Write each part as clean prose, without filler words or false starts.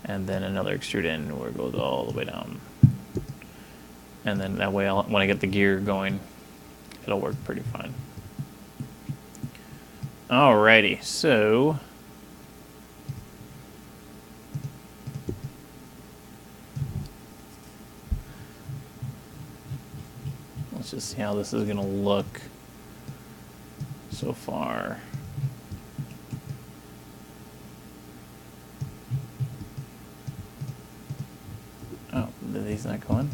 and then another extrude in where it goes all the way down. And then that way, when I get the gear going, it'll work pretty fine. Alrighty, so let's just see how this is going to look so far. Oh, did these not go in?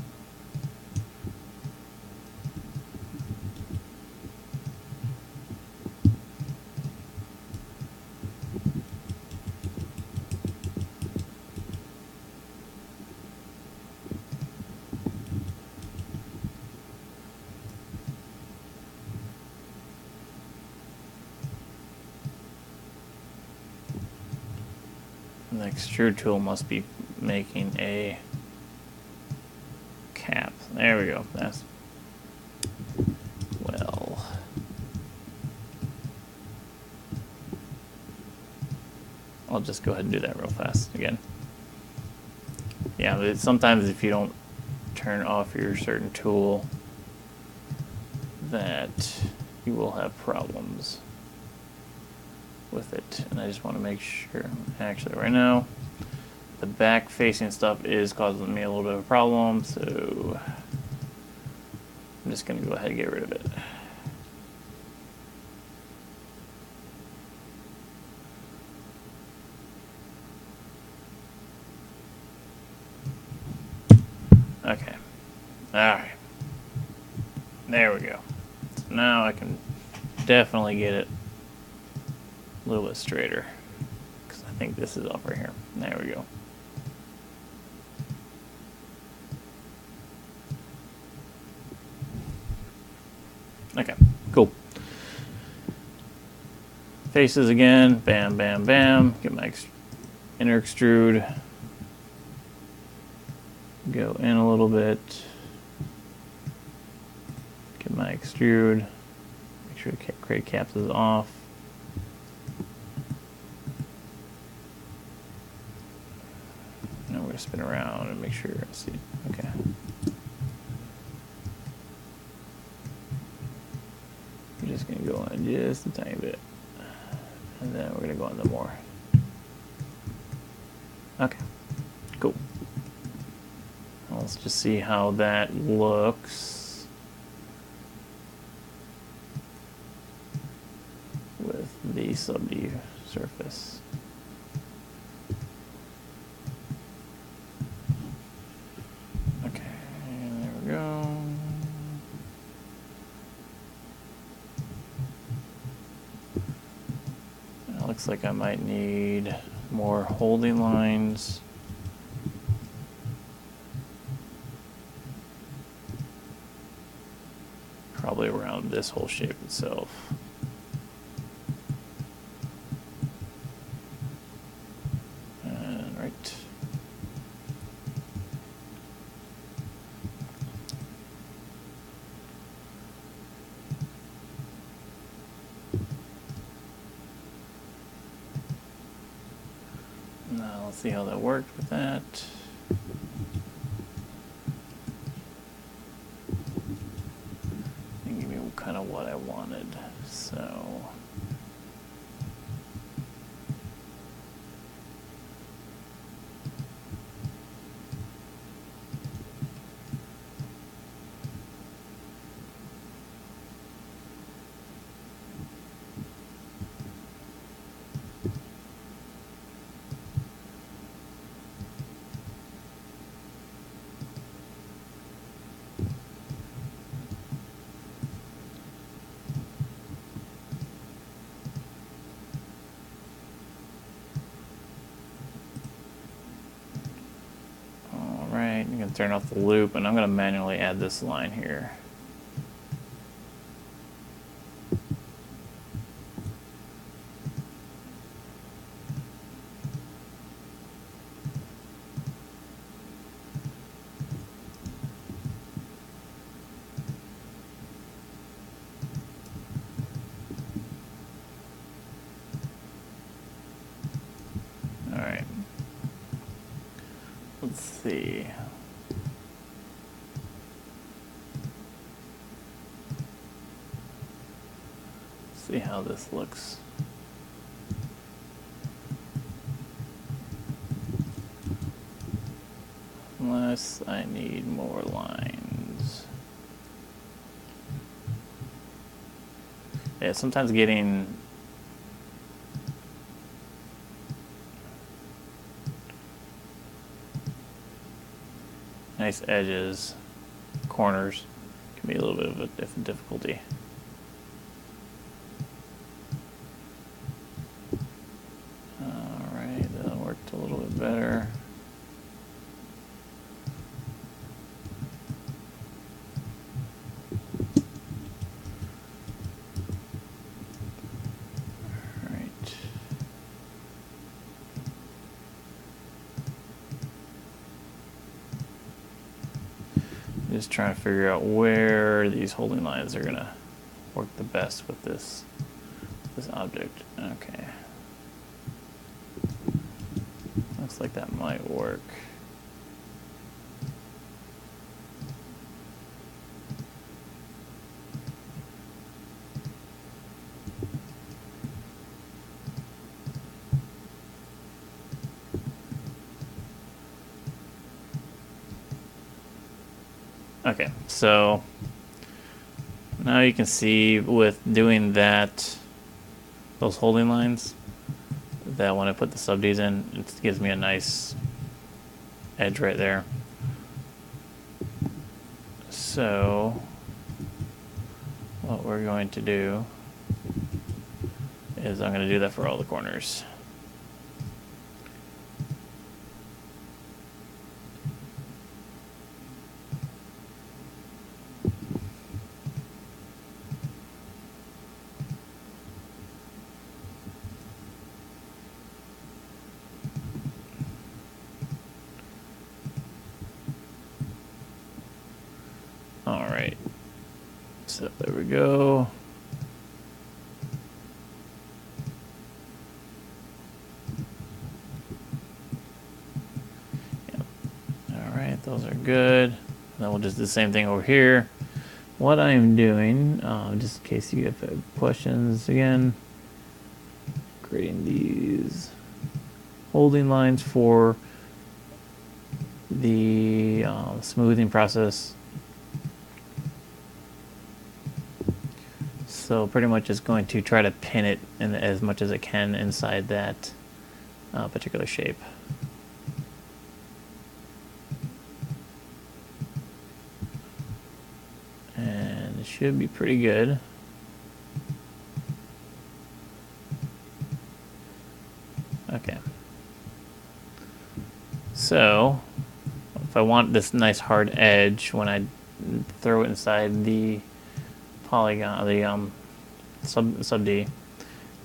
The extrude tool must be making a cap. There we go. That's well. I'll just go ahead and do that real fast again. Yeah, sometimes if you don't turn off your certain tool, that you will have problems with it. And I just want to make sure, actually right now, the back facing stuff is causing me a little bit of a problem, so I'm just going to go ahead and get rid of it. Okay. Alright. There we go. So now I can definitely get it a little bit straighter, because I think this is off right here. There we go. Okay, cool. Faces again, bam, bam, bam. Get my inner extrude. Go in a little bit. Get my extrude. Make sure the crate caps is off. Now we're going to spin around and make sure I see it. Okay. I'm just going to go in just a tiny bit. And then we're going to go on the more. Okay. Cool. Let's just see how that looks with the subd surface. Okay, there we go. It looks like I might need more holding lines. Probably around this whole shape itself. And right. Now let's see how that worked with that. Give me kind of what I wanted. So I'm going to turn off the loop, and I'm going to manually add this line here. All right. Let's see. See how this looks. Unless I need more lines. Yeah, sometimes getting nice edges, corners, can be a little bit of a difficulty. Alright, that worked a little bit better. Alright. Just trying to figure out where these holding lines are gonna work the best with this object. Okay. Looks like that might work. Okay, so now you can see with doing that, those holding lines, that when I put the sub-Ds in, it gives me a nice edge right there. So what we're going to do is I'm going to do that for all the corners. All right, so there we go. Yep. All right, those are good. Then we'll just do the same thing over here. What I'm doing, just in case you have questions again, creating these holding lines for the smoothing process. So pretty much just going to try to pin it in as much as I can inside that particular shape. And it should be pretty good. Okay. So if I want this nice hard edge when I throw it inside the polygon, the sub D.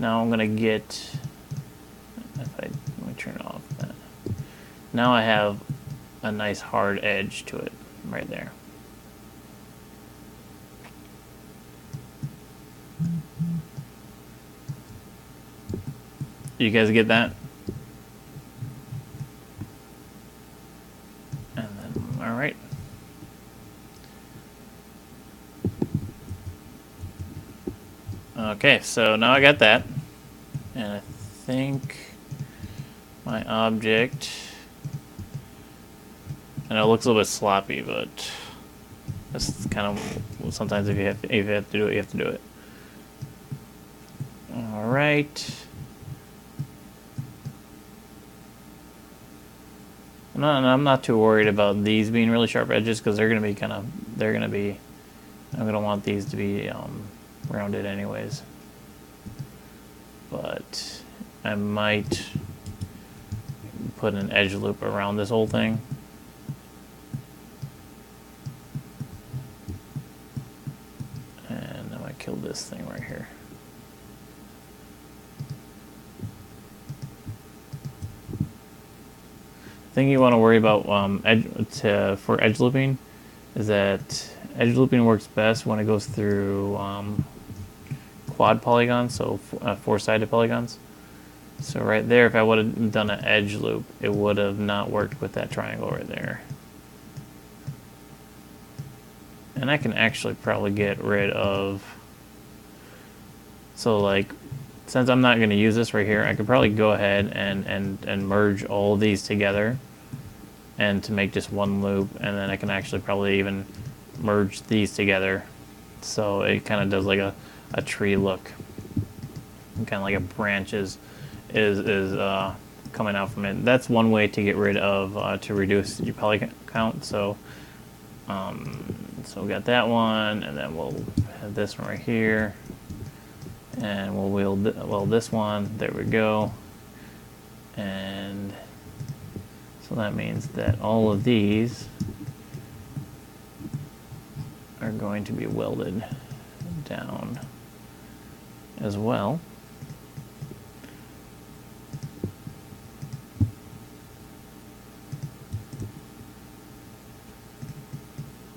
Now I'm gonna get, let me turn off that. Now I have a nice hard edge to it right there. You guys get that? And then, all right. Okay, so now I got that. And I think my object, and it looks a little bit sloppy, but that's kind of, sometimes if you have to do it, you have to do it. All right. I'm not too worried about these being really sharp edges because they're gonna be I'm gonna want these to be rounded anyways. But I might put an edge loop around this whole thing. And I might kill this thing right here. The thing you want to worry about for edge looping is that edge looping works best when it goes through quad polygons, so four-sided polygons. So right there, if I would have done an edge loop, it would have not worked with that triangle right there. And I can actually probably get rid of, so like, since I'm not going to use this right here, I could probably go ahead and merge all these together and to make just one loop, and then I can actually probably even merge these together. So it kind of does like a tree look, kind of like a branch is coming out from it. That's one way to get rid of, to reduce your polygon count. So we got that one, and then we'll have this one right here, and we'll weld this one. There we go. And so that means that all of these are going to be welded down as well.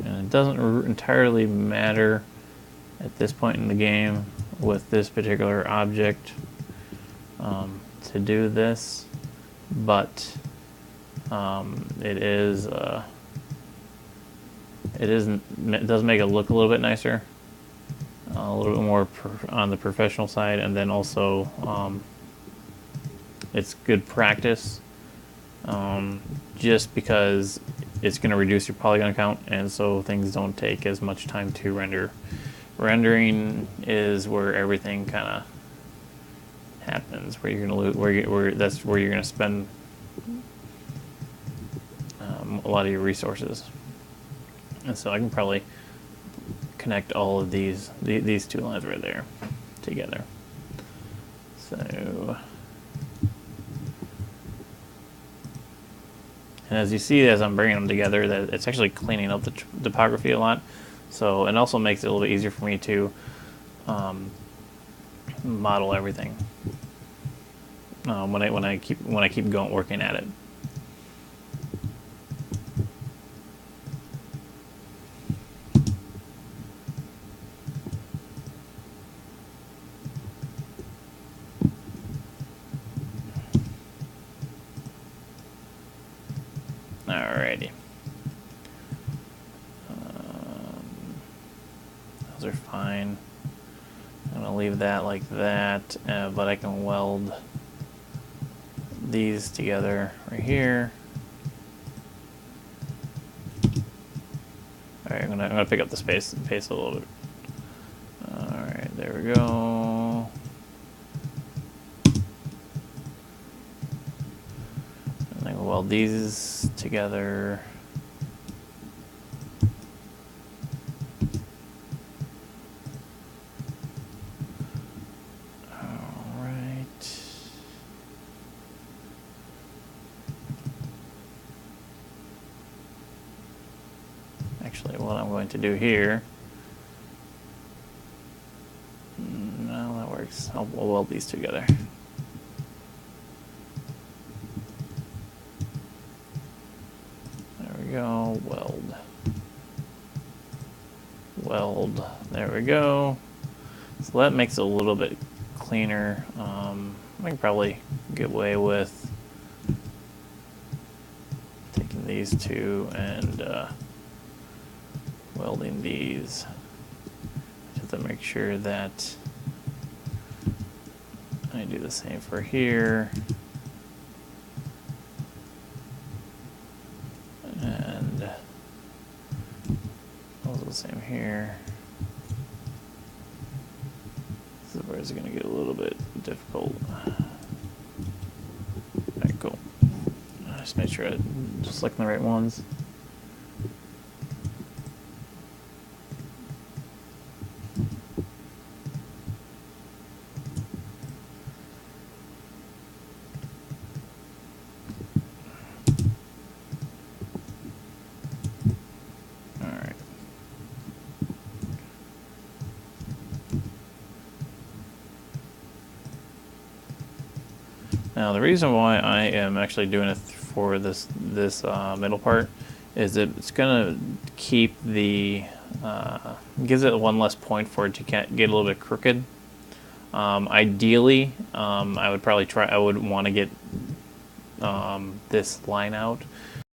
And it doesn't entirely matter at this point in the game with this particular object to do this, but it does make it look a little bit nicer, a little bit more on the professional side, and then also it's good practice, just because it's going to reduce your polygon count, and so things don't take as much time to render. Rendering is where everything kind of happens, where you're going to that's where you're going to spend a lot of your resources. And so I can probably connect all of these two lines right there together. So, and as you see, as I'm bringing them together, that it's actually cleaning up the topography a lot. So it also makes it a little bit easier for me to model everything when I keep going working at it. Alrighty. Those are fine. I'm gonna leave that like that, but I can weld these together right here. Alright, I'm gonna pick up the pace a little bit. Alright, there we go. And then we'll weld these together. Actually, what I'm going to do here, no, that works. I'll weld these together. There we go, weld, there we go. So that makes it a little bit cleaner. I can probably get away with taking these two and welding these, just to make sure that I do the same for here, and also the same here. This is where it's going to get a little bit difficult. Alright, cool. Just make sure I'm just selecting the right ones. Now the reason why I am actually doing it for this middle part is that it's gonna keep the gives it one less point for it to get a little bit crooked. Ideally, I would want to get this line out